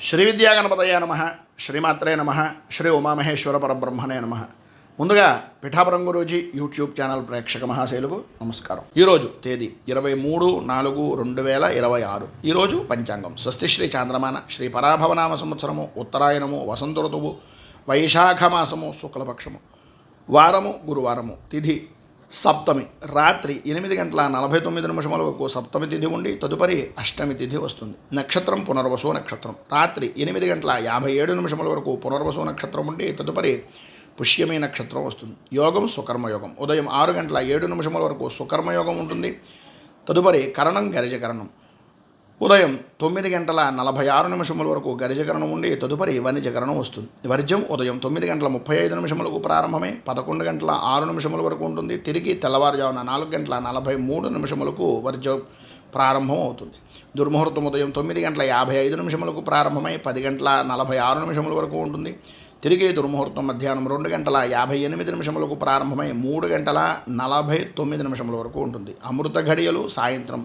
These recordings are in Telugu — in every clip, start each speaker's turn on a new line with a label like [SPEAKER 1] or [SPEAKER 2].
[SPEAKER 1] శ్రీ విద్యాగణపతయ నమ, శ్రీమాత్రే నమ, శ్రీ ఉమామహేశ్వర పరబ్రహ్మణే నమ. ముందుగా పిఠాపురం గురూజీ యూట్యూబ్ ఛానల్ ప్రేక్షక మహాశైలకు నమస్కారం. ఈరోజు తేదీ 23/4/2026. ఈరోజు పంచాంగం స్వస్తి శ్రీ చాంద్రమాన శ్రీ పరాభవనామ సంవత్సరము ఉత్తరాయణము వసంత ఋతువు వైశాఖ మాసము శుక్లపక్షము వారము గురువారము తిథి సప్తమి రాత్రి 8:49 వరకు సప్తమి తిథి ఉండి తదుపరి అష్టమి తిథి వస్తుంది. నక్షత్రం పునర్వసు నక్షత్రం. రాత్రి 8:57 వరకు పునర్వసు నక్షత్రం ఉండి తదుపరి పుష్యమి నక్షత్రం వస్తుంది. యోగం సుకర్మయోగం. ఉదయం 6:07 వరకు సుకర్మయోగం ఉంటుంది. తదుపరి కరణం గరిజకరణం. ఉదయం 9:46 వరకు గరిజకరణం ఉండి తదుపరి వనిజకరణం వస్తుంది. వర్జ్యం ఉదయం 9:35 ప్రారంభమై 11:06 వరకు ఉంటుంది. తిరిగి తెల్లవారుజామున 4:43 వర్జ్యం ప్రారంభం అవుతుంది. దుర్ముహూర్తం ఉదయం 9:55 ప్రారంభమై 10:46 వరకు ఉంటుంది. తిరిగి దుర్ముహూర్తం మధ్యాహ్నం 2:58 ప్రారంభమై 3:49 వరకు ఉంటుంది. అమృత ఘడియలు సాయంత్రం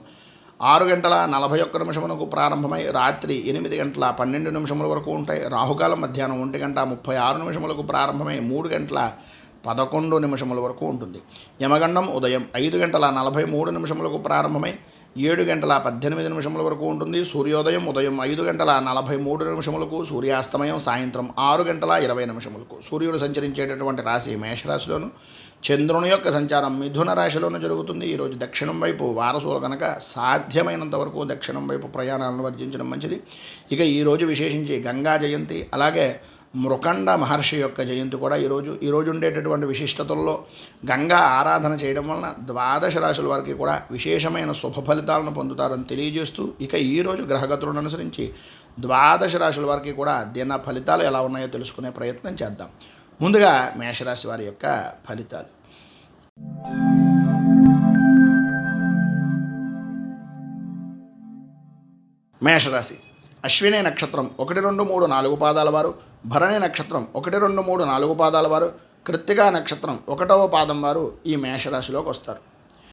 [SPEAKER 1] 6:41 ప్రారంభమై రాత్రి 8:12 వరకు ఉంటాయి. రాహుకాలం మధ్యాహ్నం 1:36 ప్రారంభమై 3:11 వరకు ఉంటుంది. యమగండం ఉదయం 5:43 ప్రారంభమై 7:18 వరకు ఉంటుంది. సూర్యోదయం ఉదయం 5:43 సూర్యాస్తమయం సాయంత్రం 6:20 సూర్యుడు సంచరించేటటువంటి రాశి మేషరాశిలోను, చంద్రుని యొక్క సంచారం మిథున రాశిలోనూ జరుగుతుంది. ఈరోజు దక్షిణం వైపు వారసులు కనుక సాధ్యమైనంత వరకు దక్షిణం వైపు ప్రయాణాలను వర్జించడం మంచిది. ఇక ఈరోజు విశేషించి గంగా జయంతి, అలాగే మృకండ మహర్షి యొక్క జయంతి కూడా ఈరోజు ఉండేటటువంటి విశిష్టతల్లో గంగా ఆరాధన చేయడం వలన 12 రాశుల వారికి కూడా విశేషమైన శుభ ఫలితాలను పొందుతారని తెలియజేస్తూ, ఇక ఈరోజు గ్రహగతులను అనుసరించి 12 రాశుల వారికి కూడా దిన ఫలితాలు ఎలా ఉన్నాయో తెలుసుకునే ప్రయత్నం చేద్దాం. ముందుగా మేషరాశి వారి యొక్క ఫలితాలు. మేషరాశి అశ్విని నక్షత్రం 1, 2, 3, 4 పాదాల వారు, భరణి నక్షత్రం 1, 2, 3, 4 పాదాల వారు, కృత్తికా నక్షత్రం 1వ పాదం వారు ఈ మేషరాశిలోకి వస్తారు.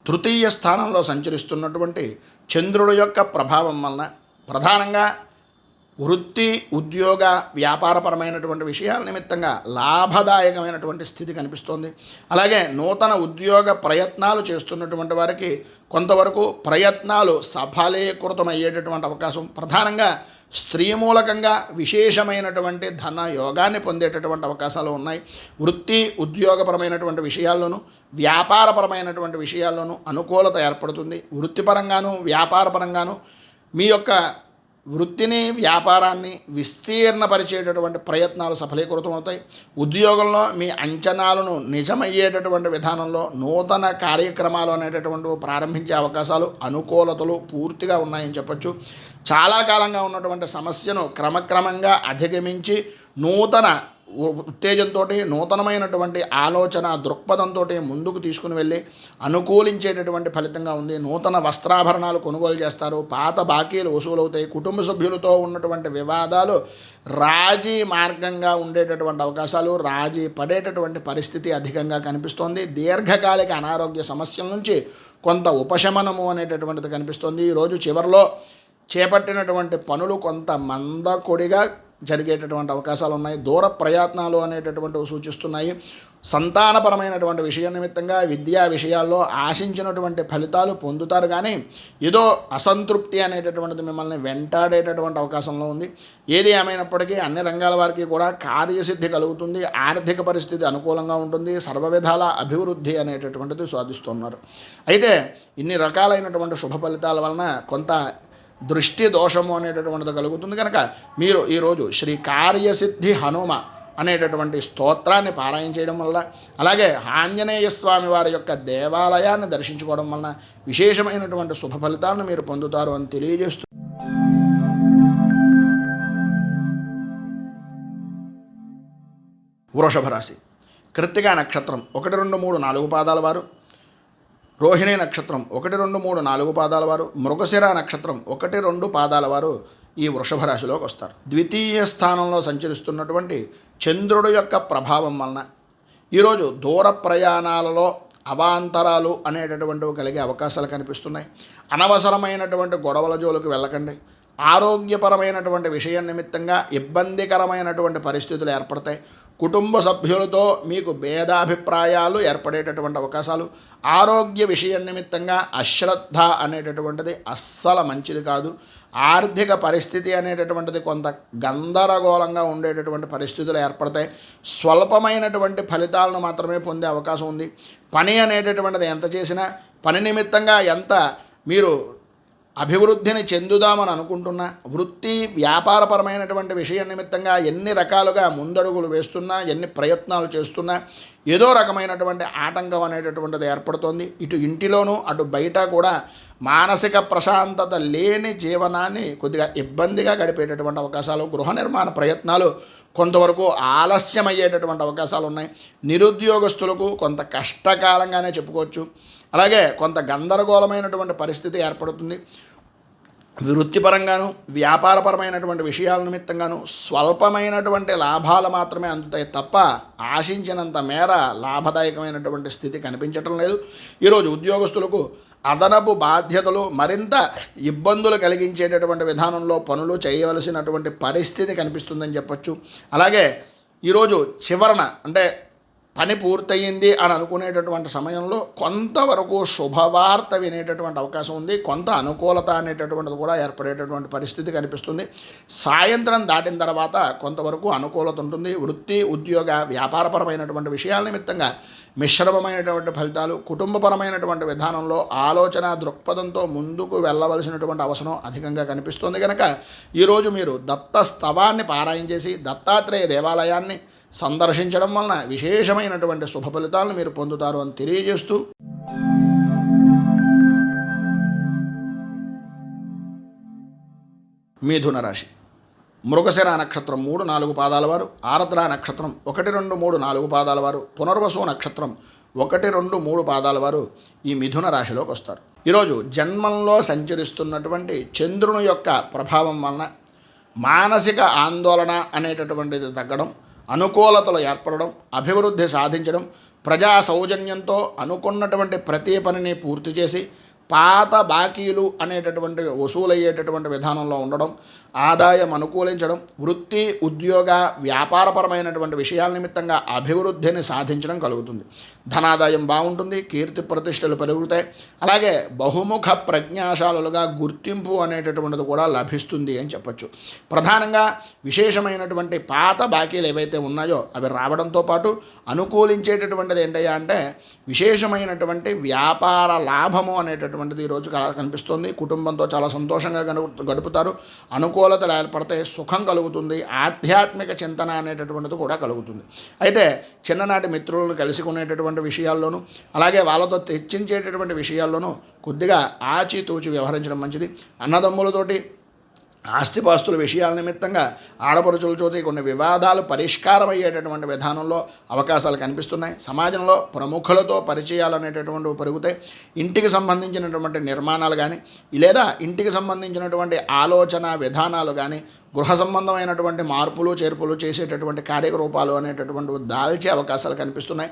[SPEAKER 1] తృతీయ స్థానంలో సంచరిస్తున్నటువంటి చంద్రుడి యొక్క ప్రభావం వలన ప్రధానంగా వృత్తి, ఉద్యోగ, వ్యాపారపరమైనటువంటి విషయాల నిమిత్తంగా లాభదాయకమైనటువంటి స్థితి కనిపిస్తోంది. అలాగే నూతన ఉద్యోగ ప్రయత్నాలు చేస్తున్నటువంటి వారికి కొంతవరకు ప్రయత్నాలు సఫలీకృతమయ్యేటటువంటి అవకాశం, ప్రధానంగా స్త్రీ మూలకంగా విశేషమైనటువంటి ధన యోగాన్ని పొందేటటువంటి అవకాశాలు ఉన్నాయి. వృత్తి, ఉద్యోగపరమైనటువంటి విషయాల్లోనూ వ్యాపారపరమైనటువంటి విషయాల్లోనూ అనుకూలత ఏర్పడుతుంది. వృత్తిపరంగాను వ్యాపారపరంగాను మీ యొక్క వృత్తిని, వ్యాపారాన్ని విస్తీర్ణపరిచేటటువంటి ప్రయత్నాలు సఫలీకృతమవుతాయి. ఉద్యోగంలో మీ అంచనాలను నిజమయ్యేటటువంటి విధానంలో నూతన కార్యక్రమాలు అనేటటువంటివి ప్రారంభించే అవకాశాలు, అనుకూలతలు పూర్తిగా ఉన్నాయని చెప్పచ్చు. చాలా కాలంగా ఉన్నటువంటి సమస్యను క్రమక్రమంగా అధిగమించి నూతన ఉత్తేజంతో, నూతనమైనటువంటి ఆలోచన దృక్పథంతో ముందుకు తీసుకుని వెళ్ళి అనుకూలించేటటువంటి ఫలితంగా ఉంది. నూతన వస్త్రాభరణాలు కొనుగోలు చేస్తారు. పాత బాకీలు వసూలవుతాయి. కుటుంబ సభ్యులతో ఉన్నటువంటి వివాదాలు రాజీ మార్గంగా ఉండేటటువంటి అవకాశాలు, రాజీ పడేటటువంటి పరిస్థితి అధికంగా కనిపిస్తోంది. దీర్ఘకాలిక అనారోగ్య సమస్యల నుంచి కొంత ఉపశమనము అనేటటువంటిది కనిపిస్తోంది. ఈరోజు చివరిలో చేపట్టినటువంటి పనులు కొంత మందకొడిగా జరిగేటటువంటి అవకాశాలు ఉన్నాయి. దూర ప్రయత్నాలు అనేటటువంటివి సూచిస్తున్నాయి. సంతానపరమైనటువంటి విషయం నిమిత్తంగా విద్యా విషయాల్లో ఆశించినటువంటి ఫలితాలు పొందుతారు, కానీ ఏదో అసంతృప్తి అనేటటువంటిది మిమ్మల్ని వెంటాడేటటువంటి అవకాశంలో ఉంది. ఏది ఏమైనప్పటికీ అన్ని రంగాల వారికి కూడా కార్యసిద్ధి కలుగుతుంది. ఆర్థిక పరిస్థితి అనుకూలంగా ఉంటుంది. సర్వవిధాల అభివృద్ధి అనేటటువంటిది సాధిస్తున్నారు. అయితే ఇన్ని రకాలైనటువంటి శుభ ఫలితాల వలన కొంత దృష్టి దోషము అనేటటువంటిది కలుగుతుంది. కనుక మీరు ఈరోజు శ్రీ కార్యసిద్ధి హనుమ అనేటటువంటి స్తోత్రాన్ని పారాయణ చేయడం వల్ల, అలాగే ఆంజనేయ స్వామి వారి యొక్క దేవాలయాన్ని దర్శించుకోవడం వలన విశేషమైనటువంటి శుభ ఫలితాలను మీరు పొందుతారు అని తెలియజేస్తూ, వృషభ రాశి కృత్తికా నక్షత్రం 1, 2, 3, 4 పాదాల వారు, రోహిణి నక్షత్రం 1, 2, 3, 4 పాదాల వారు, మృగశిర నక్షత్రం 1, 2 పాదాల వారు ఈ వృషభ రాశిలోకి వస్తారు. ద్వితీయ స్థానంలో సంచరిస్తున్నటువంటి చంద్రుడి యొక్క ప్రభావం వలన ఈరోజు దూర ప్రయాణాలలో అవాంతరాలు అనేటటువంటివి కలిగే అవకాశాలు కనిపిస్తున్నాయి. అనవసరమైనటువంటి గొడవల జోలికి వెళ్ళకండి. ఆరోగ్యపరమైనటువంటి విషయం నిమిత్తంగా ఇబ్బందికరమైనటువంటి పరిస్థితులు ఏర్పడతాయి. కుటుంబ సభ్యులతో మీకు భేదాభిప్రాయాలు ఏర్పడేటటువంటి అవకాశాలు, ఆరోగ్య విషయం నిమిత్తంగా అశ్రద్ధ అనేటటువంటిది అస్సలు మంచిది కాదు. ఆర్థిక పరిస్థితి అనేటటువంటిది కొంత గందరగోళంగా ఉండేటటువంటి పరిస్థితులు ఏర్పడతాయి. స్వల్పమైనటువంటి ఫలితాలను మాత్రమే పొందే అవకాశం ఉంది. పని అనేటటువంటిది ఎంత చేసినా, పని నిమిత్తంగా ఎంత మీరు అభివృద్ధిని చెందుదామని అనుకుంటున్నా, వృత్తి వ్యాపారపరమైనటువంటి విషయం నిమిత్తంగా ఎన్ని రకాలుగా ముందడుగులు వేస్తున్నా, ఎన్ని ప్రయత్నాలు చేస్తున్నా ఏదో రకమైనటువంటి ఆటంకం అనేటటువంటిది ఏర్పడుతోంది. ఇటు ఇంటిలోనూ అటు బయట కూడా మానసిక ప్రశాంతత లేని జీవనాన్ని కొద్దిగా ఇబ్బందిగా గడిపేటటువంటి అవకాశాలు, గృహ నిర్మాణ ప్రయత్నాలు కొంతవరకు ఆలస్యమయ్యేటటువంటి అవకాశాలు ఉన్నాయి. నిరుద్యోగస్తులకు కొంత కష్టకాలంగానే చెప్పుకోవచ్చు. అలాగే కొంత గందరగోళమైనటువంటి పరిస్థితి ఏర్పడుతుంది. వృత్తిపరంగాను వ్యాపారపరమైనటువంటి విషయాల నిమిత్తంగాను స్వల్పమైనటువంటి లాభాలు మాత్రమే అందుతాయి తప్ప ఆశించినంత మేర లాభదాయకమైనటువంటి స్థితి కనిపించటం లేదు. ఈరోజు ఉద్యోగస్తులకు అదనపు బాధ్యతలు, మరింత ఇబ్బందులు కలిగించేటటువంటి విధానంలో పనులు చేయవలసినటువంటి పరిస్థితి కనిపిస్తుందని చెప్పచ్చు. అలాగే ఈరోజు చివరన అంటే పని పూర్తయింది అని అనుకునేటటువంటి సమయంలో కొంతవరకు శుభవార్త వినేటటువంటి అవకాశం ఉంది. కొంత అనుకూలత అనేటటువంటిది కూడా ఏర్పడేటటువంటి పరిస్థితి కనిపిస్తుంది. సాయంత్రం దాటిన తర్వాత కొంతవరకు అనుకూలత ఉంటుంది. వృత్తి, ఉద్యోగ, వ్యాపారపరమైనటువంటి విషయాల నిమిత్తంగా మిశ్రమమైనటువంటి ఫలితాలు, కుటుంబపరమైనటువంటి విధానంలో ఆలోచన దృక్పథంతో ముందుకు వెళ్ళవలసినటువంటి అవసరం అధికంగా కనిపిస్తుంది. కనుక ఈరోజు మీరు దత్త స్తవాన్ని పారాయణ చేసి దత్తాత్రేయ దేవాలయాన్ని సందర్శించడం వలన విశేషమైనటువంటి శుభ ఫలితాలను మీరు పొందుతారు అని తెలియజేస్తూ, మిథున రాశి మృగశిర నక్షత్రం 3-4 పాదాల వారు, ఆరద్ర నక్షత్రం 1, 2, 3, 4 పాదాల వారు, పునర్వసు నక్షత్రం 1, 2, 3 పాదాల వారు ఈ మిథున రాశిలోకి వస్తారు. ఈరోజు జన్మంలో సంచరిస్తున్నటువంటి చంద్రుని యొక్క ప్రభావం వలన మానసిక ఆందోళన అనేటటువంటిది తగ్గడం, అనుకూలతలు ఏర్పడడం, అభివృద్ధి సాధించడం, ప్రజా సౌజన్యంతో అనుకున్నటువంటి ప్రతి పనిని పూర్తి చేసి పాత బాకీలు అనేటటువంటి వసూలయ్యేటటువంటి విధానంలో ఉండడం, ఆదాయం అనుకూలించడం, వృత్తి, ఉద్యోగ, వ్యాపారపరమైనటువంటి విషయాల నిమిత్తంగా అభివృద్ధిని సాధించడం కలుగుతుంది. ధనాదాయం బాగుంటుంది, కీర్తి ప్రతిష్టలు పెరుగుతాయి. అలాగే బహుముఖ ప్రజ్ఞాశాలుగా గుర్తింపు అనేటటువంటిది కూడా లభిస్తుంది అని చెప్పచ్చు. ప్రధానంగా విశేషమైనటువంటి పాత బాకీలు ఏవైతే ఉన్నాయో అవి రావడంతో పాటు అనుకూలించేటటువంటిది ఏంటయ్యా అంటే విశేషమైనటువంటి వ్యాపార లాభము అనేటటువంటిది ఈరోజు కనిపిస్తుంది. కుటుంబంతో చాలా సంతోషంగా గడుపుతారు. అనుకూలతలు ఏర్పడితే సుఖం కలుగుతుంది. ఆధ్యాత్మిక చింతన అనేటటువంటిది కూడా కలుగుతుంది. అయితే చిన్ననాటి మిత్రులను కలుసుకునేటటువంటి విషయాల్లోనూ అలాగే వాళ్ళతో తెచ్చించేటటువంటి విషయాల్లోనూ కొద్దిగా ఆచితూచి వ్యవహరించడం మంచిది. అన్నదమ్ములతోటి ఆస్తిపాస్తుల విషయాల నిమిత్తంగా ఆడపడుచులతోటి కొన్ని వివాదాలు పరిష్కారం అయ్యేటటువంటి విధానంలో అవకాశాలు కనిపిస్తున్నాయి. సమాజంలో ప్రముఖులతో పరిచయాలు అనేటటువంటివి పెరుగుతాయి. ఇంటికి సంబంధించినటువంటి నిర్మాణాలు కానీ లేదా ఇంటికి సంబంధించినటువంటి ఆలోచన విధానాలు కానీ గృహ సంబంధమైనటువంటి మార్పులు చేర్పులు చేసేటటువంటి కార్యరూపాలు అనేటటువంటివి దాల్చే అవకాశాలు కనిపిస్తున్నాయి.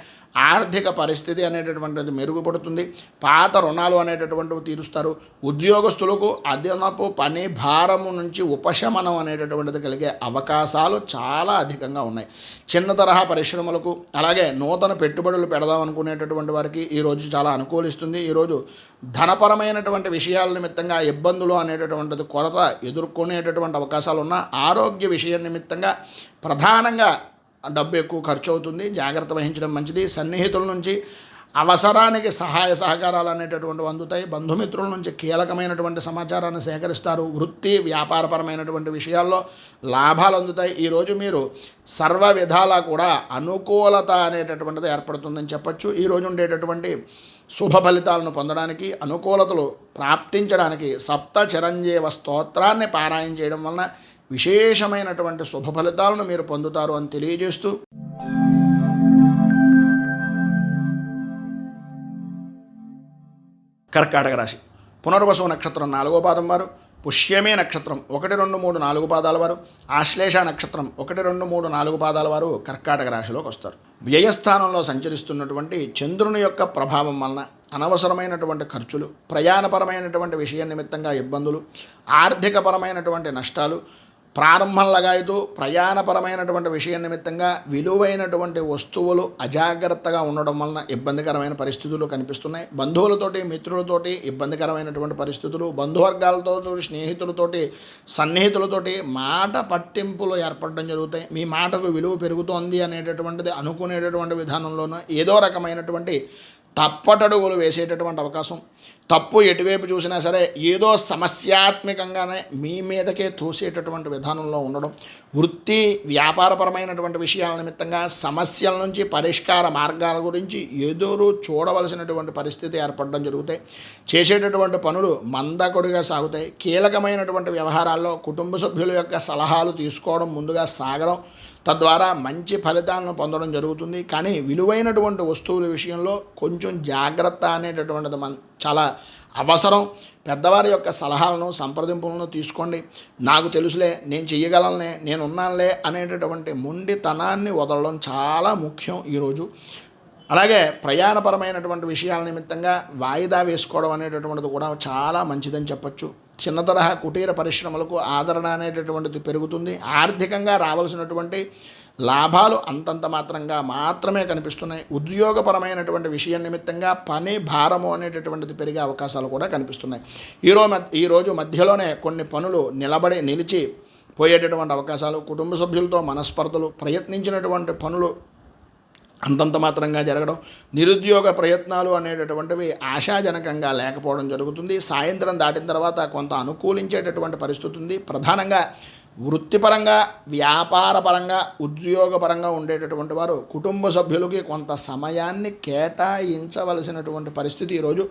[SPEAKER 1] ఆర్థిక పరిస్థితి అనేటటువంటిది మెరుగుపడుతుంది. పాత రుణాలు అనేటటువంటివి తీరుస్తారు. ఉద్యోగస్తులకు అదనపు పని భారము నుంచి ఉపశమనం అనేటటువంటిది కలిగే అవకాశాలు చాలా అధికంగా ఉన్నాయి. చిన్న తరహా పరిశ్రమలకు అలాగే నూతన పెట్టుబడులు పెడదాం అనుకునేటటువంటి వారికి ఈరోజు చాలా అనుకూలిస్తుంది. ఈరోజు ధనపరమైనటువంటి విషయాల నిమిత్తంగా ఇబ్బందులు అనేటటువంటిది కొరత ఎదుర్కొనేటటువంటి అవకాశాలు ఉన్న ఆరోగ్య విషయం నిమిత్తంగా ప్రధానంగా డబ్బు ఎక్కువ ఖర్చు అవుతుంది. జాగ్రత్త వహించడం మంచిది. సన్నిహితుల నుంచి అవసరానికి సహాయ సహకారాలు అనేటటువంటివి అందుతాయి. బంధుమిత్రుల నుంచి కీలకమైనటువంటి సమాచారాన్ని సేకరిస్తారు. వృత్తి వ్యాపారపరమైనటువంటి విషయాల్లో లాభాలు అందుతాయి. ఈరోజు మీరు సర్వ విధాలా కూడా అనుకూలత అనేటటువంటిది ఏర్పడుతుందని చెప్పచ్చు. ఈరోజు ఉండేటటువంటి శుభ ఫలితాలను పొందడానికి, అనుకూలతలు ప్రాప్తించడానికి సప్త చిరంజీవ స్తోత్రాన్ని పారాయణ చేయడం వలన విశేషమైనటువంటి శుభ ఫలితాలను మీరు పొందుతారు అని తెలియజేస్తూ, కర్కాటక రాశి పునర్వసు నక్షత్రం 4వ పాదం వారు, పుష్యమే నక్షత్రం 1, 2, 3, 4 పాదాల వారు, ఆశ్లేష నక్షత్రం 1, 2, 3, 4 పాదాల వారు కర్కాటక రాశిలోకి వస్తారు. వ్యయస్థానంలో సంచరిస్తున్నటువంటి చంద్రుని యొక్క ప్రభావం వలన అనవసరమైనటువంటి ఖర్చులు, ప్రయాణపరమైనటువంటి విషయం నిమిత్తంగా ఇబ్బందులు, ఆర్థికపరమైనటువంటి నష్టాలు, ప్రారంభంలాగాయతూ ప్రయాణపరమైనటువంటి విషయం నిమిత్తంగా విలువైనటువంటి వస్తువులు అజాగ్రత్తగా ఉండడం వలన ఇబ్బందికరమైన పరిస్థితులు కనిపిస్తున్నాయి. బంధువులతోటి, మిత్రులతోటి ఇబ్బందికరమైనటువంటి పరిస్థితులు, బంధువర్గాలతో, స్నేహితులతోటి, సన్నిహితులతోటి మాట పట్టింపులు ఏర్పడడం జరుగుతాయి. మీ మాటకు విలువ పెరుగుతోంది అనేటటువంటిది అనుకునేటటువంటి విధానంలోనూ ఏదో రకమైనటువంటి తప్పటడుగులు వేసేటటువంటి అవకాశం, తప్పు ఎటువైపు చూసినా సరే ఏదో సమస్యాత్మకంగానే మీ మీదకే తోసేటటువంటి విధానంలో ఉండడం, వృత్తి వ్యాపారపరమైనటువంటి విషయాల నిమిత్తంగా సమస్యల నుంచి పరిష్కార మార్గాల గురించి ఎదురు చూడవలసినటువంటి పరిస్థితి ఏర్పడడం జరుగుతాయి. చేసేటటువంటి పనులు మందకొడిగా సాగుతాయి. కీలకమైనటువంటి వ్యవహారాల్లో కుటుంబ సభ్యుల యొక్క సలహాలు తీసుకోవడం, ముందుగా సాగడం, తద్వారా మంచి ఫలితాలను పొందడం జరుగుతుంది. కానీ విలువైనటువంటి వస్తువుల విషయంలో కొంచెం జాగ్రత్త అనేటటువంటిది చాలా అవసరం. పెద్దవారి యొక్క సలహాలను, సంప్రదింపులను తీసుకోండి. నాకు తెలుసులే, నేను చెయ్యగలనే, నేను ఉన్నానులే అనేటటువంటి మొండితనాన్ని వదలడం చాలా ముఖ్యం ఈరోజు. అలాగే ప్రయాణపరమైనటువంటి విషయాల నిమిత్తంగా వాయిదా వేసుకోవడం అనేటటువంటిది కూడా చాలా మంచిదని చెప్పచ్చు. చిన్న తరహా కుటీర పరిశ్రమలకు ఆదరణ అనేటటువంటిది పెరుగుతుంది. ఆర్థికంగా రావాల్సినటువంటి లాభాలు అంతంత మాత్రమే కనిపిస్తున్నాయి. ఉద్యోగపరమైనటువంటి విషయం నిమిత్తంగా పని భారము అనేటటువంటిది పెరిగే అవకాశాలు కూడా కనిపిస్తున్నాయి. ఈరోజు మధ్యలోనే కొన్ని పనులు నిలిచి పోయేటటువంటి అవకాశాలు, కుటుంబ సభ్యులతో మనస్పర్ధలు, ప్రయత్నించినటువంటి పనులు అంతంత మాత్రంగా జరగడం, నిరుద్యోగ ప్రయత్నాలు అనేటటువంటివి ఆశాజనకంగా లేకపోవడం జరుగుతుంది. సాయంత్రం దాటిన తర్వాత కొంత అనుకూలించేటటువంటి పరిస్థితి ఉంది. ప్రధానంగా వృత్తిపరంగా, వ్యాపారపరంగా, ఉద్యోగపరంగా ఉండేటటువంటి వారు కుటుంబ సభ్యులకి కొంత సమయాన్ని కేటాయించవలసినటువంటి పరిస్థితి ఈరోజు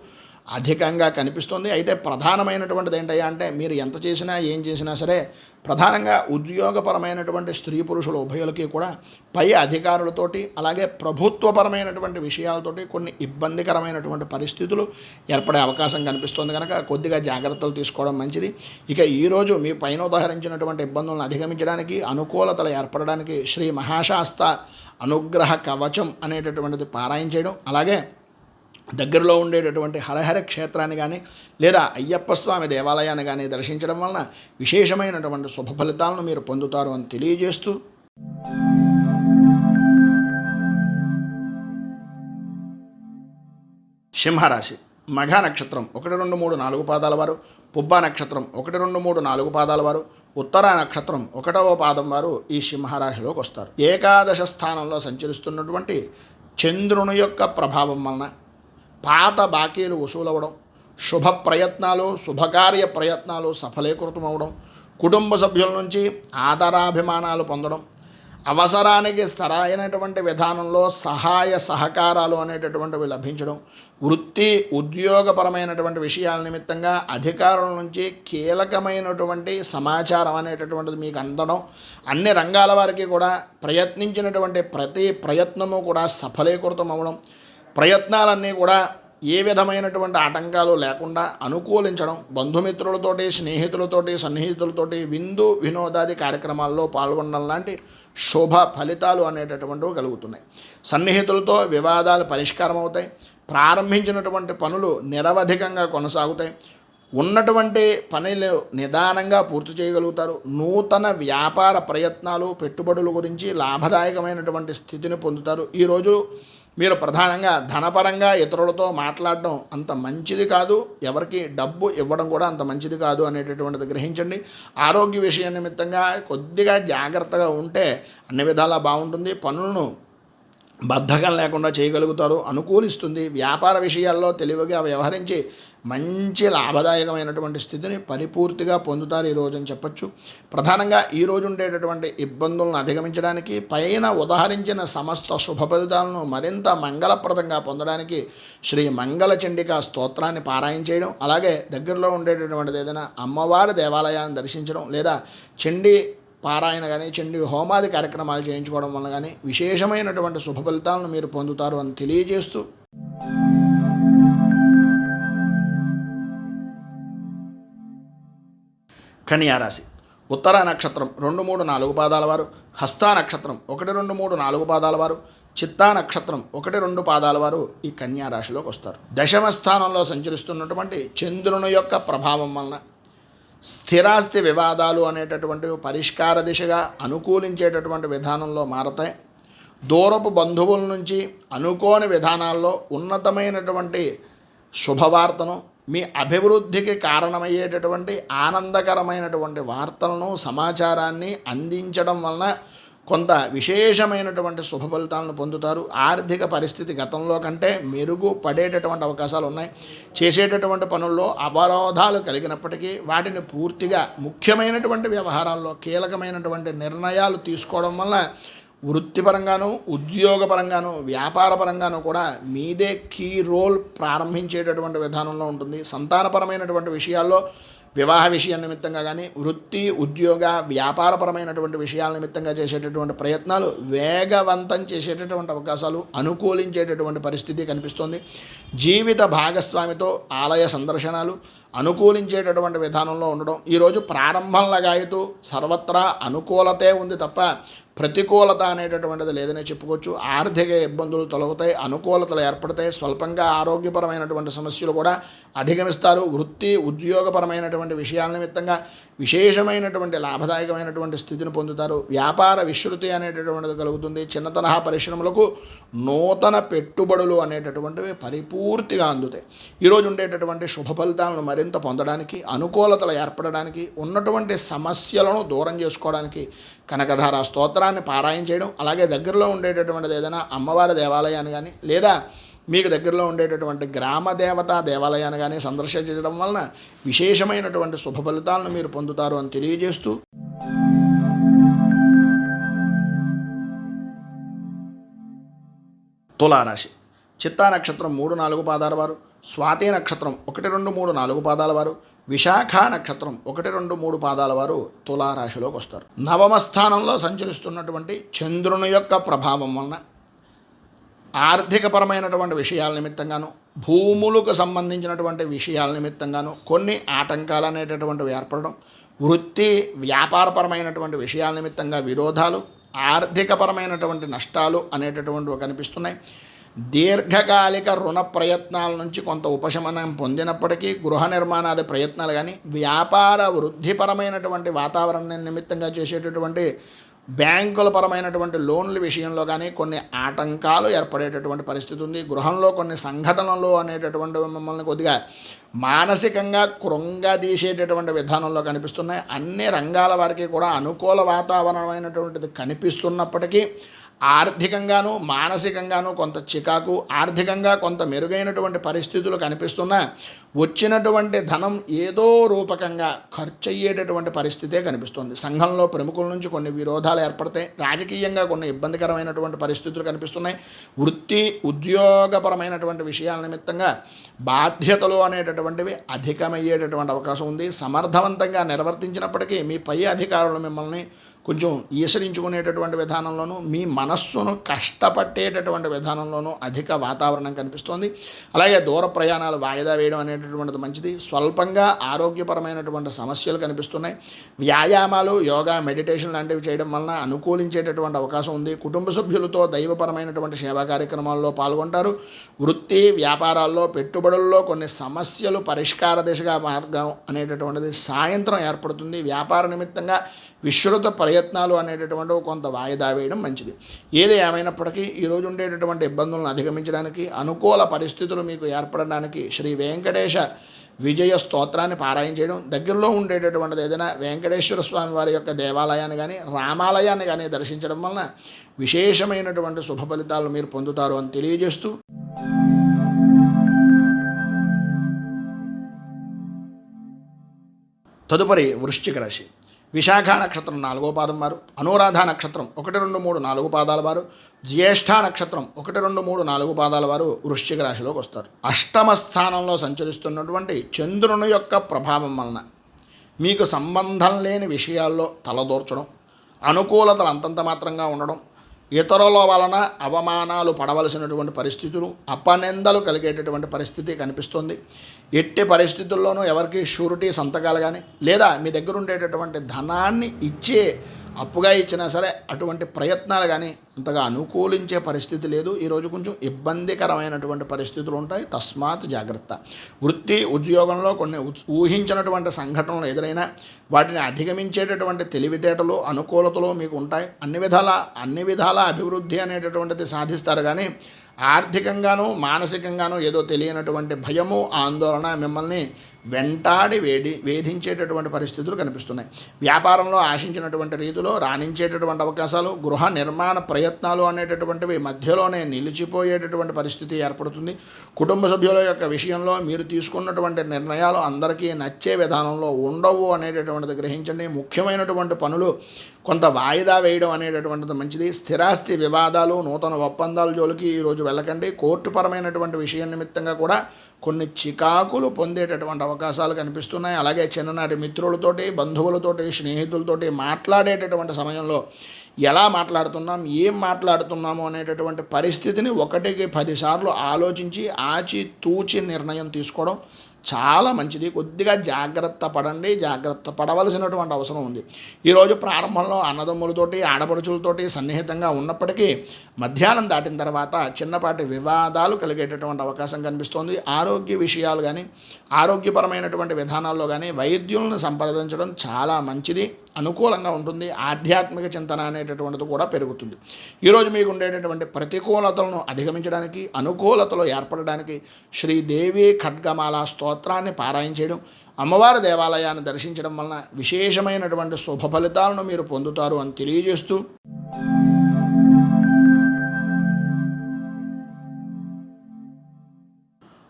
[SPEAKER 1] అధికంగా కనిపిస్తుంది. అయితే ప్రధానమైనటువంటిది ఏంటయ్యా అంటే, మీరు ఎంత చేసినా ఏం చేసినా సరే ప్రధానంగా ఉద్యోగపరమైనటువంటి స్త్రీ పురుషుల ఉభయులకి కూడా పై అధికారులతోటి, అలాగే ప్రభుత్వపరమైనటువంటి విషయాలతోటి కొన్ని ఇబ్బందికరమైనటువంటి పరిస్థితులు ఏర్పడే అవకాశం కనిపిస్తుంది. కనుక కొద్దిగా జాగ్రత్తలు తీసుకోవడం మంచిది. ఇక ఈరోజు మీ పైన ఉదాహరించినటువంటి ఇబ్బందులను అధిగమించడానికి, అనుకూలతలు ఏర్పడడానికి శ్రీ మహాశాస్త అనుగ్రహ కవచం అనేటటువంటిది పారాయణ చేయడం, అలాగే దగ్గరలో ఉండేటటువంటి హరహర క్షేత్రాన్ని కానీ లేదా అయ్యప్ప స్వామి దేవాలయాన్ని కానీ దర్శించడం వలన విశేషమైనటువంటి శుభ ఫలితాలను మీరు పొందుతారు అని తెలియజేస్తూ, సింహరాశి మఘ నక్షత్రం 1, 2, 3, 4 పాదాల వారు, పుబ్బ నక్షత్రం 1, 2, 3, 4 పాదాల వారు, ఉత్తర నక్షత్రం 1వ పాదం వారు ఈ సింహరాశిలోకి వస్తారు. ఏకాదశ స్థానంలో సంచరిస్తున్నటువంటి చంద్రుని యొక్క ప్రభావం వలన పాత బాకీలు వసూలవడం, శుభ ప్రయత్నాలు, శుభకార్య ప్రయత్నాలు సఫలీకృతమవడం, కుటుంబ సభ్యుల నుంచి ఆదరాభిమానాలు పొందడం, అవసరానికి సరైనటువంటి విధానంలో సహాయ సహకారాలు అనేటటువంటివి లభించడం, వృత్తి ఉద్యోగపరమైనటువంటి విషయాల నిమిత్తంగా అధికారుల నుంచి కీలకమైనటువంటి సమాచారం అనేటటువంటిది మీకు అందడం, అన్ని రంగాల వారికి కూడా ప్రయత్నించినటువంటి ప్రతి ప్రయత్నము కూడా సఫలీకృతం అవ్వడం, ప్రయత్నాలన్నీ కూడా ఏ విధమైనటువంటి ఆటంకాలు లేకుండా అనుకూలించడం, బంధుమిత్రులతోటి, స్నేహితులతోటి, సన్నిహితులతోటి విందు వినోదాది కార్యక్రమాల్లో పాల్గొనడం లాంటి శుభ ఫలితాలు అనేటటువంటివి కలుగుతున్నాయి. సన్నిహితులతో వివాదాలు పరిష్కారం అవుతాయి. ప్రారంభించినటువంటి పనులు నిరవధికంగా కొనసాగుతాయి. ఉన్నటువంటి పనులు నిదానంగా పూర్తి చేయగలుగుతారు. నూతన వ్యాపార ప్రయత్నాలు, పెట్టుబడుల గురించి లాభదాయకమైనటువంటి స్థితిని పొందుతారు. ఈరోజు మీరు ప్రధానంగా ధనపరంగా ఇతరులతో మాట్లాడడం అంత మంచిది కాదు, ఎవరికి డబ్బు ఇవ్వడం కూడా అంత మంచిది కాదు అనేటటువంటిది గ్రహించండి. ఆరోగ్య విషయం నిమిత్తంగా కొద్దిగా జాగ్రత్తగా ఉంటే అన్ని విధాలా బాగుంటుంది. పనులను బద్ధకం లేకుండా చేయగలుగుతారు, అనుకూలిస్తుంది. వ్యాపార విషయాల్లో తెలివిగా వ్యవహరించి మంచి లాభదాయకమైనటువంటి స్థితిని పరిపూర్తిగా పొందుతారు ఈరోజు అని చెప్పచ్చు. ప్రధానంగా ఈరోజు ఉండేటటువంటి ఇబ్బందులను అధిగమించడానికి, పైన ఉదహరించిన సమస్త శుభ ఫలితాలను మరింత మంగళప్రదంగా పొందడానికి శ్రీ మంగళ చండికా స్తోత్రాన్ని పారాయణ చేయడం, అలాగే దగ్గరలో ఉండేటటువంటిది ఏదైనా అమ్మవారి దేవాలయాన్ని దర్శించడం, లేదా చండీ పారాయణ కానీ, చండీ హోమాది కార్యక్రమాలు చేయించుకోవడం వల్ల కానీ విశేషమైనటువంటి శుభ ఫలితాలను మీరు పొందుతారు అని తెలియజేస్తూ, కన్యారాశి ఉత్తర నక్షత్రం 2, 3, 4 పాదాల వారు, హస్తా నక్షత్రం 1, 2, 3, 4 పాదాల వారు, చిత్తా నక్షత్రం 1, 2 పాదాల వారు ఈ కన్యారాశిలోకి వస్తారు. దశమ స్థానంలో సంచరిస్తున్నటువంటి చంద్రుని యొక్క ప్రభావం వలన స్థిరాస్తి వివాదాలు అనేటటువంటివి పరిష్కార దిశగా అనుకూలించేటటువంటి విధానంలో మారతాయి. దూరపు బంధువుల నుంచి అనుకోని విధానాల్లో ఉన్నతమైనటువంటి శుభవార్తను, మీ అభివృద్ధికి కారణమయ్యేటటువంటి ఆనందకరమైనటువంటి వార్తలను, సమాచారాన్ని అందించడం వలన కొంత విశేషమైనటువంటి శుభ ఫలితాలను పొందుతారు. ఆర్థిక పరిస్థితి గతంలో కంటే మెరుగుపడేటటువంటి అవకాశాలు ఉన్నాయి. చేసేటటువంటి పనుల్లో అవరోధాలు కలిగినప్పటికీ వాటిని పూర్తిగా ముఖ్యమైనటువంటి వ్యవహారాల్లో కీలకమైనటువంటి నిర్ణయాలు తీసుకోవడం వల్ల వృత్తిపరంగాను, ఉద్యోగపరంగాను, వ్యాపారపరంగాను కూడా మీదే కీ రోల్ ప్రారంభించేటటువంటి విధానంలో ఉంటుంది. సంతానపరమైనటువంటి విషయాల్లో, వివాహ విషయం నిమిత్తంగా కానీ, వృత్తి, ఉద్యోగ, వ్యాపారపరమైనటువంటి విషయాల నిమిత్తంగా చేసేటటువంటి ప్రయత్నాలు వేగవంతం చేసేటటువంటి అవకాశాలు, అనుకూలించేటటువంటి పరిస్థితి కనిపిస్తోంది. జీవిత భాగస్వామితో ఆలయ సందర్శనాలు అనుకూలించేటటువంటి విధానంలో ఉండడం. ఈరోజు ప్రారంభంలాగాయతూ సర్వత్రా అనుకూలతే ఉంది తప్ప ప్రతికూలత అనేటటువంటిది లేదనే చెప్పుకోవచ్చు. ఆర్థిక ఇబ్బందులు తొలగుతాయి, అనుకూలతలు ఏర్పడతాయి. స్వల్పంగా ఆరోగ్యపరమైనటువంటి సమస్యలు కూడా అధిగమిస్తారు. వృత్తి, ఉద్యోగపరమైనటువంటి విషయాల నిమిత్తంగా విశేషమైనటువంటి లాభదాయకమైనటువంటి స్థితిని పొందుతారు. వ్యాపార విస్తృతి అనేటటువంటిది కలుగుతుంది. చిన్న తరహా పరిశ్రమలకు నూతన పెట్టుబడులు అనేటటువంటివి పరిపూర్తిగా అందుతాయి. ఈరోజు ఉండేటటువంటి శుభ ఫలితాలను మరింత పొందడానికి, అనుకూలతలు ఏర్పడడానికి, ఉన్నటువంటి సమస్యలను దూరం చేసుకోవడానికి కనకధార స్తోత్రాన్ని పారాయణ చేయడం, అలాగే దగ్గరలో ఉండేటటువంటిది ఏదైనా అమ్మవారి దేవాలయాన్ని కానీ, లేదా మీకు దగ్గరలో ఉండేటటువంటి గ్రామ దేవతా దేవాలయాన్ని కానీ సందర్శించడం వలన విశేషమైనటువంటి శుభ ఫలితాలను మీరు పొందుతారు అని తెలియజేస్తూ, తులారాశి చిత్తా నక్షత్రం 3, 4 పాదాల వారు, స్వాతి నక్షత్రం 1, 2, 3, 4 పాదాల వారు, విశాఖ నక్షత్రం 1, 2, 3 పాదాల వారు తులారాశిలోకి వస్తారు. నవమ స్థానంలో సంచరిస్తున్నటువంటి చంద్రుని యొక్క ప్రభావం వలన ఆర్థికపరమైనటువంటి విషయాల నిమిత్తంగాను, భూములకు సంబంధించినటువంటి విషయాల నిమిత్తంగాను కొన్ని ఆటంకాలు అనేటటువంటివి ఏర్పడడం, వృత్తి వ్యాపారపరమైనటువంటి విషయాల నిమిత్తంగా విరోధాలు, ఆర్థికపరమైనటువంటి నష్టాలు అనేటటువంటివి కనిపిస్తున్నాయి. దీర్ఘకాలిక రుణ ప్రయత్నాల నుంచి కొంత ఉపశమనం పొందినప్పటికీ గృహ నిర్మాణాది ప్రయత్నాలు కానీ, వ్యాపార వృద్ధిపరమైనటువంటి వాతావరణం నిమిత్తంగా చేసేటటువంటి బ్యాంకుల పరమైనటువంటి లోన్ల విషయంలో కానీ కొన్ని ఆటంకాలు ఏర్పడేటటువంటి పరిస్థితి ఉంది. గృహంలో కొన్ని సంఘటనలు అనేటటువంటి మిమ్మల్ని కొద్దిగా మానసికంగా కృంగదీసేటటువంటి విధానంలో కనిపిస్తున్నాయి. అన్ని రంగాల వారికి కూడా అనుకూల వాతావరణమైనటువంటిది కనిపిస్తున్నప్పటికీ ఆర్థికంగాను, మానసికంగాను కొంత చికాకు, ఆర్థికంగా కొంత మెరుగైనటువంటి పరిస్థితులు కనిపిస్తున్నా వచ్చినటువంటి ధనం ఏదో రూపకంగా ఖర్చు అయ్యేటటువంటి పరిస్థితే కనిపిస్తుంది. సంఘంలో ప్రముఖుల నుంచి కొన్ని విరోధాలు ఏర్పడతాయి. రాజకీయంగా కొన్ని ఇబ్బందికరమైనటువంటి పరిస్థితులు కనిపిస్తున్నాయి. వృత్తి, ఉద్యోగపరమైనటువంటి విషయాల నిమిత్తంగా బాధ్యతలు అనేటటువంటివి అధికమయ్యేటటువంటి అవకాశం ఉంది. సమర్థవంతంగా నిర్వర్తించినప్పటికీ మీ పై అధికారులు మిమ్మల్ని కొంచెం ఈసరించుకునేటటువంటి విధానంలోనూ, మీ మనస్సును కష్టపట్టేటటువంటి విధానంలోనూ అధిక వాతావరణం కనిపిస్తోంది. అలాగే దూర ప్రయాణాలు వాయిదా వేయడం అనేటటువంటిది మంచిది. స్వల్పంగా ఆరోగ్యపరమైనటువంటి సమస్యలు కనిపిస్తున్నాయి. వ్యాయామాలు, యోగా, మెడిటేషన్ లాంటివి చేయడం వలన అనుకూలించేటటువంటి అవకాశం ఉంది. కుటుంబ సభ్యులతో దైవపరమైనటువంటి సేవా కార్యక్రమాల్లో పాల్గొంటారు. వృత్తి వ్యాపారాల్లో, పెట్టుబడుల్లో కొన్ని సమస్యలు పరిష్కార దిశగా మార్గం అనేటటువంటిది సాయంత్రం ఏర్పడుతుంది. వ్యాపార నిమిత్తంగా విస్తృత ప్రయత్నాలు అనేటటువంటివి కొంత వాయిదా వేయడం మంచిది. ఏది ఏమైనప్పటికీ ఈరోజు ఉండేటటువంటి ఇబ్బందులను అధిగమించడానికి, అనుకూల పరిస్థితులు మీకు ఏర్పడడానికి శ్రీ వెంకటేశ విజయ స్తోత్రాన్ని పారాయణ చేయడం, దగ్గరలో ఉండేటటువంటిది ఏదైనా వెంకటేశ్వర స్వామి వారి యొక్క దేవాలయాన్ని కానీ, రామాలయాన్ని కానీ దర్శించడం వలన విశేషమైనటువంటి శుభ ఫలితాలు మీరు పొందుతారు అని తెలియజేస్తూ, తదుపరి వృశ్చిక రాశి విశాఖ నక్షత్రం 4వ పాదం వారు, అనురాధ నక్షత్రం 1, 2, 3, 4 పాదాల వారు, జ్యేష్ఠ నక్షత్రం 1, 2, 3, 4 పాదాల వారు వృశ్చిక రాశిలోకి వస్తారు. అష్టమ స్థానంలో సంచరిస్తున్నటువంటి చంద్రుని యొక్క ప్రభావం వలన మీకు సంబంధం లేని విషయాల్లో తలదూర్చడం, అనుకూలతలు అంతంత మాత్రంగా ఉండడం, ఇతరుల వలన అవమానాలు పడవలసినటువంటి పరిస్థితులు, అపనిందలు కలిగేటటువంటి పరిస్థితి కనిపిస్తుంది. ఎట్టి పరిస్థితుల్లోనూ ఎవరికి షూరిటీ సంతకాలు కానీ లేదా మీ దగ్గర ఉండేటటువంటి ధనాన్ని ఇచ్చే అప్పుగా ఇచ్చినా సరే అటువంటి ప్రయత్నాలు కానీ అంతగా అనుకూలించే పరిస్థితి లేదు. ఈరోజు కొంచెం ఇబ్బందికరమైనటువంటి పరిస్థితులు ఉంటాయి, తస్మాత్ జాగ్రత్త. వృత్తి ఉద్యోగంలో కొన్ని ఊహించినటువంటి సంఘటనలు ఎదురైనా వాటిని అధిగమించేటటువంటి తెలివితేటలు అనుకూలతలు మీకు ఉంటాయి. అన్ని విధాల అభివృద్ధి అనేటటువంటిది సాధిస్తారు. కానీ ఆర్థికంగానూ మానసికంగానూ ఏదో తెలియనటువంటి భయము ఆందోళన మిమ్మల్ని వెంటాడి వేధించేటటువంటి పరిస్థితులు కనిపిస్తున్నాయి. వ్యాపారంలో ఆశించినటువంటి రీతిలో రాణించేటటువంటి అవకాశాలు, గృహ నిర్మాణ ప్రయత్నాలు అనేటటువంటివి మధ్యలోనే నిలిచిపోయేటటువంటి పరిస్థితి ఏర్పడుతుంది. కుటుంబ సభ్యుల యొక్క విషయంలో మీరు తీసుకున్నటువంటి నిర్ణయాలు అందరికీ నచ్చే విధానంలో ఉండవు అనేటటువంటిది గ్రహించండి. ముఖ్యమైనటువంటి పనులు కొంత వాయిదా వేయడం అనేటటువంటిది మంచిది. స్థిరాస్తి వివాదాలు, నూతన ఒప్పందాల జోలికి ఈరోజు వెళ్ళకండి. కోర్టుపరమైనటువంటి విషయం నిమిత్తంగా కూడా కొన్ని చికాకులు పొందేటటువంటి అవకాశాలు కనిపిస్తున్నాయి. అలాగే చిన్ననాటి మిత్రులతోటి, బంధువులతోటి, స్నేహితులతోటి మాట్లాడేటటువంటి సమయంలో ఎలా మాట్లాడుతున్నాం, ఏం మాట్లాడుతున్నాము అనేటటువంటి పరిస్థితిని 1కి 10 సార్లు ఆలోచించి ఆచితూచి నిర్ణయం తీసుకోవడం చాలా మంచిది. కొద్దిగా జాగ్రత్త పడండి, జాగ్రత్త పడవలసినటువంటి అవసరం ఉంది. ఈరోజు ప్రారంభంలో అన్నదమ్ములతోటి, ఆడపడుచులతోటి సన్నిహితంగా ఉన్నప్పటికీ మధ్యాహ్నం దాటిన తర్వాత చిన్నపాటి వివాదాలు కలిగేటటువంటి అవకాశం కనిపిస్తోంది. ఆరోగ్య విషయాలు కానీ ఆరోగ్యపరమైనటువంటి విధానాల్లో కానీ వైద్యులను సంప్రదించడం చాలా మంచిది, అనుకూలంగా ఉంటుంది. ఆధ్యాత్మిక చింతన అనేటటువంటిది కూడా పెరుగుతుంది. ఈరోజు మీకు ఉండేటటువంటి ప్రతికూలతలను అధిగమించడానికి, అనుకూలతలు ఏర్పడడానికి శ్రీదేవి ఖడ్గమాల స్తోత్రాన్ని పారాయణ చేయడం, అమ్మవారి దేవాలయాన్ని దర్శించడం వలన విశేషమైనటువంటి శుభ ఫలితాలను మీరు పొందుతారు అని తెలియజేస్తూ,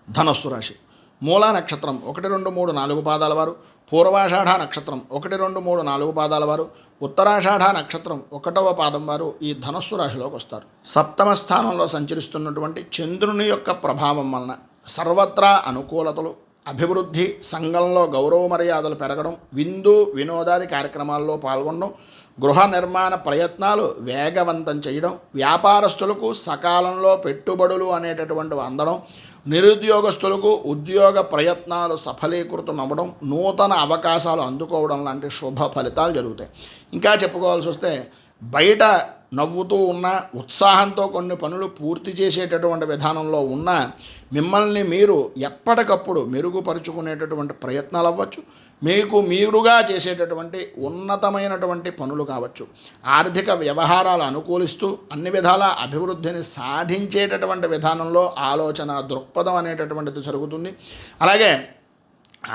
[SPEAKER 1] ధనస్సు రాశి మూలా నక్షత్రం 1, 2, 3, 4 పాదాల వారు, పూర్వాషాఢ నక్షత్రం 1, 2, 3, 4 పాదాల వారు, ఉత్తరాషాఢ నక్షత్రం 1వ పాదం వారు ఈ ధనస్సు రాశిలోకి వస్తారు. సప్తమ స్థానంలో సంచరిస్తున్నటువంటి చంద్రుని యొక్క ప్రభావం వలన సర్వత్రా అనుకూలతలు, అభివృద్ధి, సంఘంలో గౌరవ మర్యాదలు పెరగడం, విందు వినోదాది కార్యక్రమాల్లో పాల్గొనడం, గృహ నిర్మాణ ప్రయత్నాలు వేగవంతం చేయడం, వ్యాపారస్తులకు సకాలంలో పెట్టుబడులు అనేటటువంటివి అందడం, నిరుద్యోగస్తులకు ఉద్యోగ ప్రయత్నాలు సఫలీకృతం అవ్వడం, నూతన అవకాశాలు అందుకోవడం లాంటి శుభ ఫలితాలు జరుగుతాయి. ఇంకా చెప్పుకోవాల్సి వస్తే బయట నవ్వుతూ ఉన్న ఉత్సాహంతో కొన్ని పనులు పూర్తి చేసేటటువంటి విధానంలో ఉన్న మిమ్మల్ని మీరు ఎప్పటికప్పుడు మెరుగుపరుచుకునేటటువంటి ప్రయత్నాలు అవ్వచ్చు, మీకు మీరుగా చేసేటటువంటి ఉన్నతమైనటువంటి పనులు కావచ్చు, ఆర్థిక వ్యవహారాలు అనుకూలిస్తూ అన్ని విధాల అభివృద్ధిని సాధించేటటువంటి విధానంలో ఆలోచన దృక్పథం అనేటటువంటిది జరుగుతుంది. అలాగే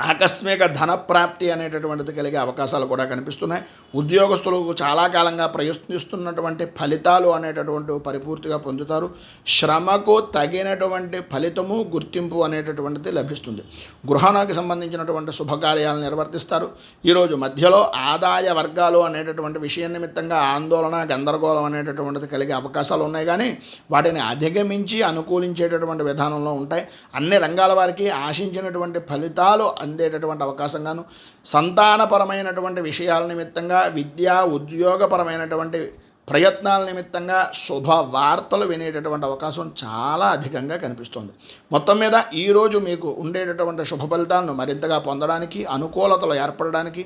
[SPEAKER 1] ఆకస్మిక ధన ప్రాప్తి అనేటటువంటిది కలిగే అవకాశాలు కూడా కనిపిస్తున్నాయి. ఉద్యోగస్తులకు చాలా కాలంగా ప్రయత్నిస్తున్నటువంటి ఫలితాలు అనేటటువంటి పరిపూర్తిగా పొందుతారు. శ్రమకు తగినటువంటి ఫలితము, గుర్తింపు అనేటటువంటిది లభిస్తుంది. గృహానికి సంబంధించినటువంటి శుభకార్యాలను నిర్వర్తిస్తారు. ఈరోజు మధ్యలో ఆదాయ వర్గాలు అనేటటువంటి విషయం నిమిత్తంగా ఆందోళన, గందరగోళం అనేటటువంటిది కలిగే అవకాశాలు ఉన్నాయి. కానీ వాటిని అధిగమించి అనుకూలించేటటువంటి విధానంలో ఉంటాయి. అన్ని రంగాల వారికి ఆశించినటువంటి ఫలితాలు అందేటటువంటి అవకాశంగాను, సంతానపరమైనటువంటి విషయాల నిమిత్తంగా, విద్యా ఉద్యోగపరమైనటువంటి ప్రయత్నాల నిమిత్తంగా శుభ వార్తలు వినేటటువంటి అవకాశం చాలా అధికంగా కనిపిస్తుంది. మొత్తం మీద ఈరోజు మీకు ఉండేటటువంటి శుభ ఫలితాలను మరింతగా పొందడానికి, అనుకూలతలు ఏర్పడడానికి,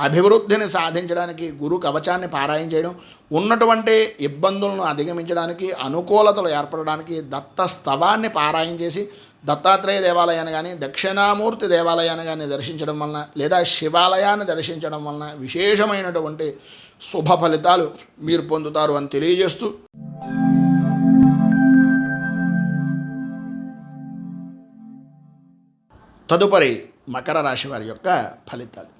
[SPEAKER 1] అభివృద్ధిని సాధించడానికి గురు కవచాన్ని పారాయణ చేయడం, ఉన్నటువంటి ఇబ్బందులను అధిగమించడానికి, అనుకూలతలు ఏర్పడడానికి దత్త స్తవాన్ని పారాయణ చేసి దత్తాత్రేయ దేవాలయాన్ని కానీ, దక్షిణామూర్తి దేవాలయాన్ని కానీ దర్శించడం వలన లేదా శివాలయాన్ని దర్శించడం వలన విశేషమైనటువంటి శుభ ఫలితాలు మీరు పొందుతారు అని తెలియజేస్తూ, తదుపరి మకర రాశి వారి యొక్క ఫలితాలు.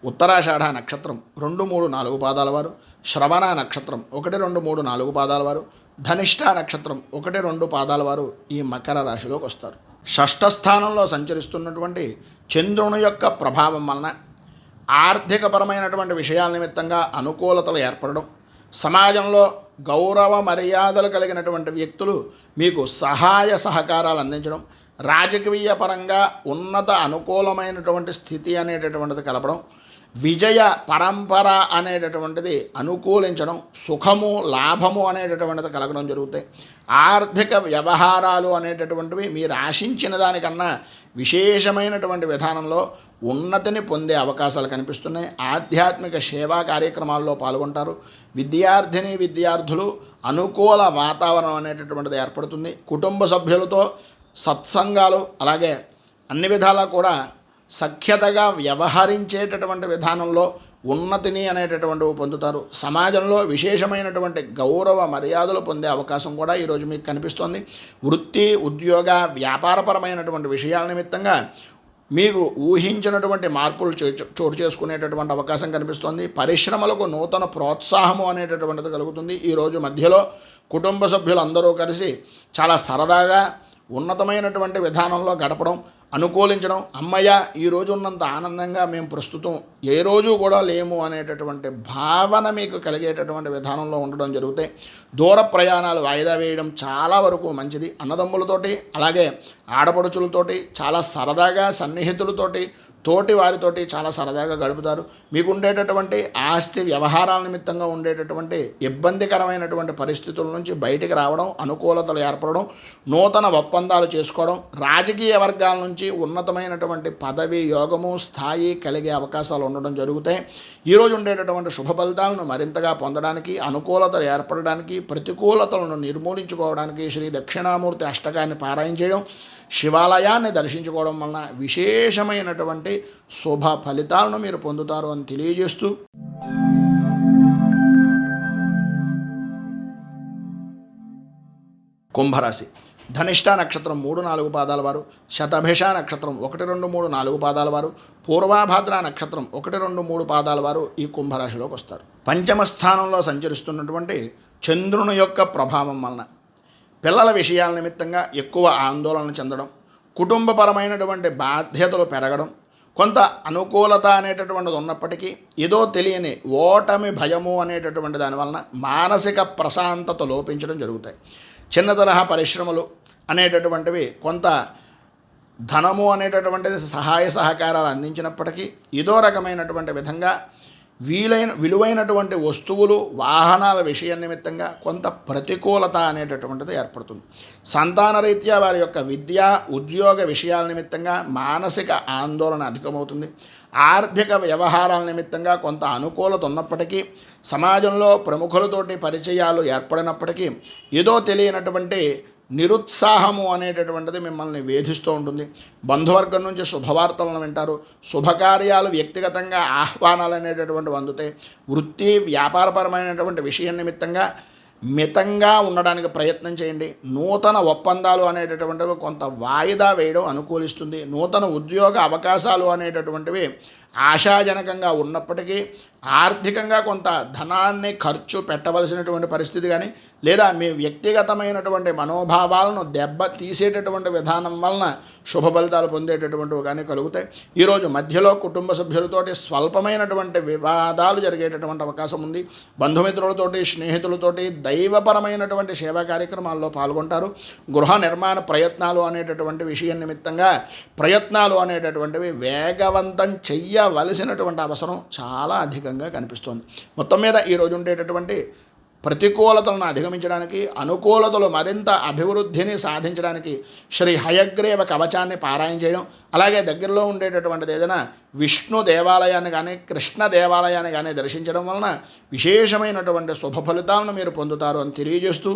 [SPEAKER 1] ఉత్తరాషాఢ నక్షత్రం 2, 3, 4 పాదాల వారు, శ్రవణ నక్షత్రం 1, 2, 3, 4 పాదాల వారు, ధనిష్ఠ నక్షత్రం 1, 2 పాదాల వారు ఈ మకర రాశిలోకి వస్తారు. షష్ఠ స్థానంలో సంచరిస్తున్నటువంటి చంద్రుని యొక్క ప్రభావం వలన ఆర్థికపరమైనటువంటి విషయాల నిమిత్తంగా అనుకూలతలు ఏర్పడడం, సమాజంలో గౌరవ మర్యాదలు కలిగినటువంటి వ్యక్తులు మీకు సహాయ సహకారాలు అందించడం, రాజకీయ పరంగా ఉన్నత అనుకూలమైనటువంటి స్థితి అనేటటువంటిది కలపడం, విజయ పరంపర అనేటటువంటిది అనుకూలించడం, సుఖము లాభము అనేటటువంటిది కలగడం జరుగుతాయి. ఆర్థిక వ్యవహారాలు అనేటటువంటివి మీరు ఆశించిన దానికన్నా విశేషమైనటువంటి విధానంలో ఉన్నతిని పొందే అవకాశాలు కనిపిస్తున్నాయి. ఆధ్యాత్మిక సేవా కార్యక్రమాల్లో పాల్గొంటారు. విద్యార్థులు అనుకూల వాతావరణం అనేటటువంటిది ఏర్పడుతుంది. కుటుంబ సభ్యులతో సత్సంగాలు, అలాగే అన్ని విధాలా కూడా సఖ్యతగా వ్యవహరించేటటువంటి విధానంలో ఉన్నతిని అనేటటువంటివి పొందుతారు. సమాజంలో విశేషమైనటువంటి గౌరవ మర్యాదలు పొందే అవకాశం కూడా ఈరోజు మీకు కనిపిస్తోంది. వృత్తి, ఉద్యోగ, వ్యాపారపరమైనటువంటి విషయాల నిమిత్తంగా మీకు ఊహించినటువంటి మార్పులు చోటు చేసుకునేటటువంటి అవకాశం కనిపిస్తోంది. పరిశ్రమలకు నూతన ప్రోత్సాహము అనేటటువంటిది కలుగుతుంది. ఈరోజు మధ్యలో కుటుంబ సభ్యులందరూ కలిసి చాలా సరదాగా ఉన్నతమైనటువంటి విధానంలో గడపడం, అనుకూలించడం, అమ్మయ్య ఈరోజు ఉన్నంత ఆనందంగా మేము ప్రస్తుతం ఏ రోజు కూడా లేము అనేటటువంటి భావన మీకు కలిగేటటువంటి విధానంలో ఉండడం జరుగుతాయి. దూర ప్రయాణాలు వాయిదా వేయడం చాలా వరకు మంచిది. అన్నదమ్ములతోటి, అలాగే ఆడపడుచులతోటి చాలా సరదాగా, సన్నిహితులతోటి, తోటి వారితోటి చాలా సరదాగా గడుపుతారు. మీకు ఉండేటటువంటి ఆస్తి వ్యవహారాల నిమిత్తంగా ఉండేటటువంటి ఇబ్బందికరమైనటువంటి పరిస్థితుల నుంచి బయటికి రావడం, అనుకూలతలు ఏర్పడడం, నూతన ఒప్పందాలు చేసుకోవడం, రాజకీయ వర్గాల నుంచి ఉన్నతమైనటువంటి పదవి, యోగము, స్థాయి కలిగే అవకాశాలు ఉండడం జరుగుతాయి. ఈరోజు ఉండేటటువంటి శుభ ఫలితాలను మరింతగా పొందడానికి, అనుకూలతలు ఏర్పడడానికి, ప్రతికూలతలను నిర్మూలించుకోవడానికి శ్రీ దక్షిణామూర్తి అష్టకాన్ని పారాయణ చేయడం, శివాలయాన్ని దర్శించుకోవడం వలన విశేషమైనటువంటి శుభ ఫలితాలను మీరు పొందుతారు అని తెలియజేస్తూ, కుంభరాశి ధనిష్ట నక్షత్రం 3-4 పాదాల వారు, శతభిష నక్షత్రం 1, 2, 3, 4 పాదాల వారు, పూర్వాభాద్ర నక్షత్రం 1, 2, 3 పాదాల వారు ఈ కుంభరాశిలోకి వస్తారు. పంచమ స్థానంలో సంచరిస్తున్నటువంటి చంద్రుని యొక్క ప్రభావం వలన పిల్లల విషయాల నిమిత్తంగా ఎక్కువ ఆందోళన చెందడం, కుటుంబపరమైనటువంటి బాధ్యతలు పెరగడం, కొంత అనుకూలత అనేటటువంటిది ఉన్నప్పటికీ ఏదో తెలియని ఓటమి, భయము అనేటటువంటి దానివలన మానసిక ప్రశాంతత లోపించడం జరుగుతాయి. చిన్న తరహా పరిశ్రమలు అనేటటువంటివి కొంత ధనము అనేటటువంటిది సహాయ సహకారాలు అందించినప్పటికీ ఏదో రకమైనటువంటి విధంగా విలువైనటువంటి వస్తువులు, వాహనాల విషయం నిమిత్తంగా కొంత ప్రతికూలత అనేటటువంటిది ఏర్పడుతుంది. సంతానరీత్యా వారి యొక్క విద్య, ఉద్యోగ విషయాల నిమిత్తంగా మానసిక ఆందోళన అధికమవుతుంది. ఆర్థిక వ్యవహారాల నిమిత్తంగా కొంత అనుకూలత ఉన్నప్పటికీ, సమాజంలో ప్రముఖులతోటి పరిచయాలు ఏర్పడినప్పటికీ ఏదో తెలియనటువంటి నిరుత్సాహము అనేటటువంటిది మిమ్మల్ని వేధిస్తూ ఉంటుంది. బంధువర్గం నుంచి శుభవార్తలను వింటారు. శుభకార్యాలు, వ్యక్తిగతంగా ఆహ్వానాలు అనేటటువంటివి అందుతాయి. వృత్తి, వ్యాపారపరమైనటువంటి విషయం నిమిత్తంగా మితంగా ఉండడానికి ప్రయత్నం చేయండి. నూతన ఒప్పందాలు అనేటటువంటివి కొంత వాయిదా వేయడం అనుకూలిస్తుంది. నూతన ఉద్యోగ అవకాశాలు అనేటటువంటివి ఆశాజనకంగా ఉన్నప్పటికీ ఆర్థికంగా కొంత ధనాన్ని ఖర్చు పెట్టవలసినటువంటి పరిస్థితి కానీ, లేదా మీ వ్యక్తిగతమైనటువంటి మనోభావాలను దెబ్బ తీసేటటువంటి విధానం వలన శుభ ఫలితాలు పొందేటటువంటివి కానీ కలుగుతాయి. ఈరోజు మధ్యలో కుటుంబ సభ్యులతోటి స్వల్పమైనటువంటి వివాదాలు జరిగేటటువంటి అవకాశం ఉంది. బంధుమిత్రులతోటి, స్నేహితులతోటి దైవపరమైనటువంటి సేవా కార్యక్రమాల్లో పాల్గొంటారు. గృహ నిర్మాణ ప్రయత్నాలు అనేటటువంటి విషయం నిమిత్తంగా ప్రయత్నాలు అనేటటువంటివి వేగవంతం చెయ్యవలసినటువంటి అవసరం చాలా అధికంగా కనిపిస్తోంది. మొత్తం మీద ఈరోజు ఉండేటటువంటి ప్రతికూలతలను అధిగమించడానికి, అనుకూలతలు మరింత అభివృద్ధిని సాధించడానికి శ్రీ హయగ్రీవ కవచాన్ని పారాయణ చేయడం, అలాగే దగ్గరలో ఉండేటటువంటిది ఏదైనా విష్ణు దేవాలయాన్ని కానీ, కృష్ణ దేవాలయాన్ని కానీ దర్శించడం వలన విశేషమైనటువంటి శుభ ఫలితాలను మీరు పొందుతారు అని తెలియజేస్తూ,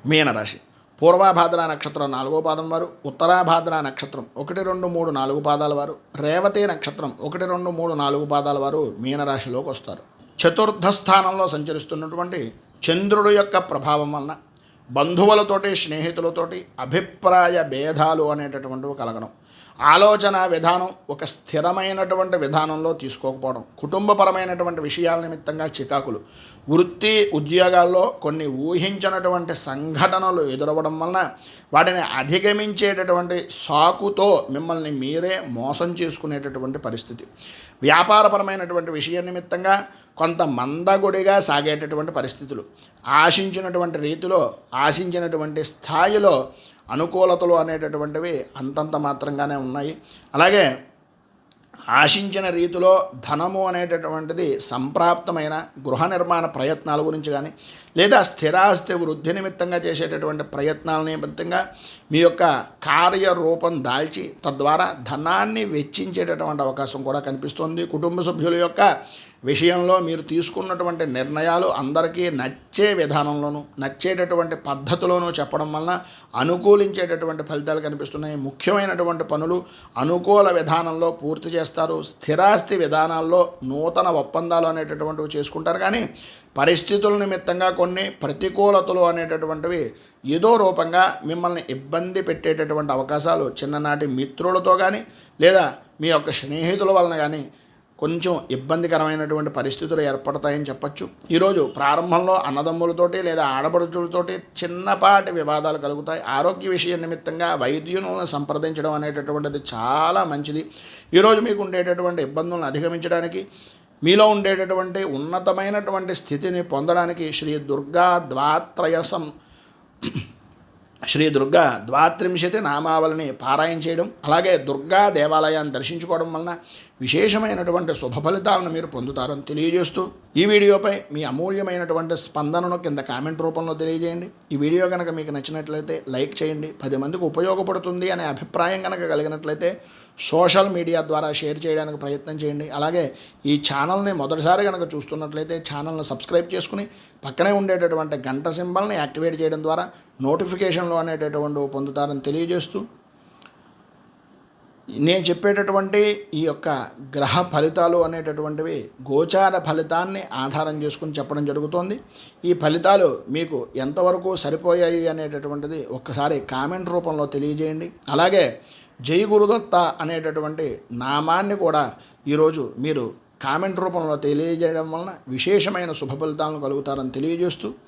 [SPEAKER 1] మీనరాశి పూర్వాభాద్ర నక్షత్రం 4వ పాదం వారు, ఉత్తరాభాద్ర నక్షత్రం 1, 2, 3, 4 పాదాల వారు, రేవతి నక్షత్రం 1, 2, 3, 4 పాదాల వారు మీనరాశిలోకి వస్తారు. చతుర్థ స్థానంలో సంచరిస్తున్నటువంటి చంద్రుడు యొక్క ప్రభావం వలన బంధువులతోటి, స్నేహితులతోటి అభిప్రాయ భేదాలు అనేటటువంటివి కలగడం, ఆలోచన విధానం ఒక స్థిరమైనటువంటి విధానంలో తీసుకోకపోవడం, కుటుంబపరమైనటువంటి విషయాల నిమిత్తంగా చికాకులు, వృత్తి ఉద్యోగాల్లో కొన్ని ఊహించినటువంటి సంఘటనలు ఎదురవ్వడం వలన వాటిని అధిగమించేటటువంటి సాకుతో మిమ్మల్ని మీరే మోసం చేసుకునేటటువంటి పరిస్థితి, వ్యాపారపరమైనటువంటి విషయం నిమిత్తంగా కొంత మందగుడిగా సాగేటటువంటి పరిస్థితులు, ఆశించినటువంటి రీతిలో, ఆశించినటువంటి స్థాయిలో అనుకూలతలు అనేటటువంటివి అంతంత మాత్రంగానే ఉన్నాయి. అలాగే ఆశించిన రీతిలో ధనము అనేటటువంటిది సంప్రాప్తమైన గృహ నిర్మాణ ప్రయత్నాల గురించి కానీ లేదా స్థిరాస్తి వృద్ధి నిమిత్తంగా చేసేటటువంటి ప్రయత్నాల నిమిత్తంగా మీ యొక్క కార్యరూపం దాల్చి తద్వారా ధనాన్ని వెచ్చించేటటువంటి అవకాశం కూడా కనిపిస్తుంది. కుటుంబ సభ్యుల యొక్క విషయంలో మీరు తీసుకున్నటువంటి నిర్ణయాలు అందరికీ నచ్చే విధానంలోనూ నచ్చేటటువంటి పద్ధతిలోనూ చెప్పడం వలన అనుకూలించేటటువంటి ఫలితాలు కనిపిస్తున్నాయి. ముఖ్యమైనటువంటి పనులు అనుకూల విధానంలో పూర్తి చేస్తారు. స్థిరాస్తి విధానాల్లో నూతన ఒప్పందాలు అనేటటువంటివి చేసుకుంటారు. కానీ పరిస్థితుల నిమిత్తంగా కొన్ని ప్రతికూలతలు అనేటటువంటివి ఏదో రూపంగా మిమ్మల్ని ఇబ్బంది పెట్టేటటువంటి అవకాశాలు చిన్ననాటి మిత్రులతో కానీ లేదా మీ యొక్క స్నేహితుల వలన కానీ కొంచెం ఇబ్బందికరమైనటువంటి పరిస్థితులు ఏర్పడతాయని చెప్పచ్చు. ఈరోజు ప్రారంభంలో అన్నదమ్ములతోటి లేదా ఆడపడుచులతోటి చిన్నపాటి వివాదాలు కలుగుతాయి. ఆరోగ్య విషయం నిమిత్తంగా వైద్యులను సంప్రదించడం అనేటటువంటిది చాలా మంచిది. ఈరోజు మీకు ఉండేటటువంటి ఇబ్బందులను అధిగమించడానికి మీలో ఉండేటటువంటి ఉన్నతమైనటువంటి స్థితిని పొందడానికి శ్రీ దుర్గా ద్వాత్రింశతి నామావళిని పారాయణ చేయడం, అలాగే దుర్గా దేవాలయాన్ని దర్శించుకోవడం వలన విశేషమైనటువంటి శుభ ఫలితాలను మీరు పొందుతారని తెలియజేస్తూ ఈ వీడియోపై మీ అమూల్యమైనటువంటి స్పందనను కింద కామెంట్ రూపంలో తెలియజేయండి. ఈ వీడియో కనుక మీకు నచ్చినట్లయితే లైక్ చేయండి. 10 మందికి ఉపయోగపడుతుంది అనే అభిప్రాయం కనుక కలిగినట్లయితే సోషల్ మీడియా ద్వారా షేర్ చేయడానికి ప్రయత్నం చేయండి. అలాగే ఈ ఛానల్ని మొదటిసారి కనుక చూస్తున్నట్లయితే ఛానల్ని సబ్స్క్రైబ్ చేసుకుని పక్కనే ఉండేటటువంటి గంట సింబల్ని యాక్టివేట్ చేయడం ద్వారా నోటిఫికేషన్లు అనేటటువంటి పొందుతారని తెలియజేస్తూ నేను చెప్పేటటువంటి ఈ యొక్క గ్రహ ఫలితాలు అనేటటువంటివి గోచార ఫలితాన్ని ఆధారం చేసుకుని చెప్పడం జరుగుతోంది. ఈ ఫలితాలు మీకు ఎంతవరకు సరిపోయాయి అనేటటువంటిది ఒక్కసారి కామెంట్ రూపంలో తెలియజేయండి. అలాగే జై గురుదత్త అనేటటువంటి నామాన్ని కూడా ఈరోజు మీరు కామెంట్ రూపంలో తెలియజేయడం వలన విశేషమైన శుభ ఫలితాలను కలుగుతారని తెలియజేస్తూ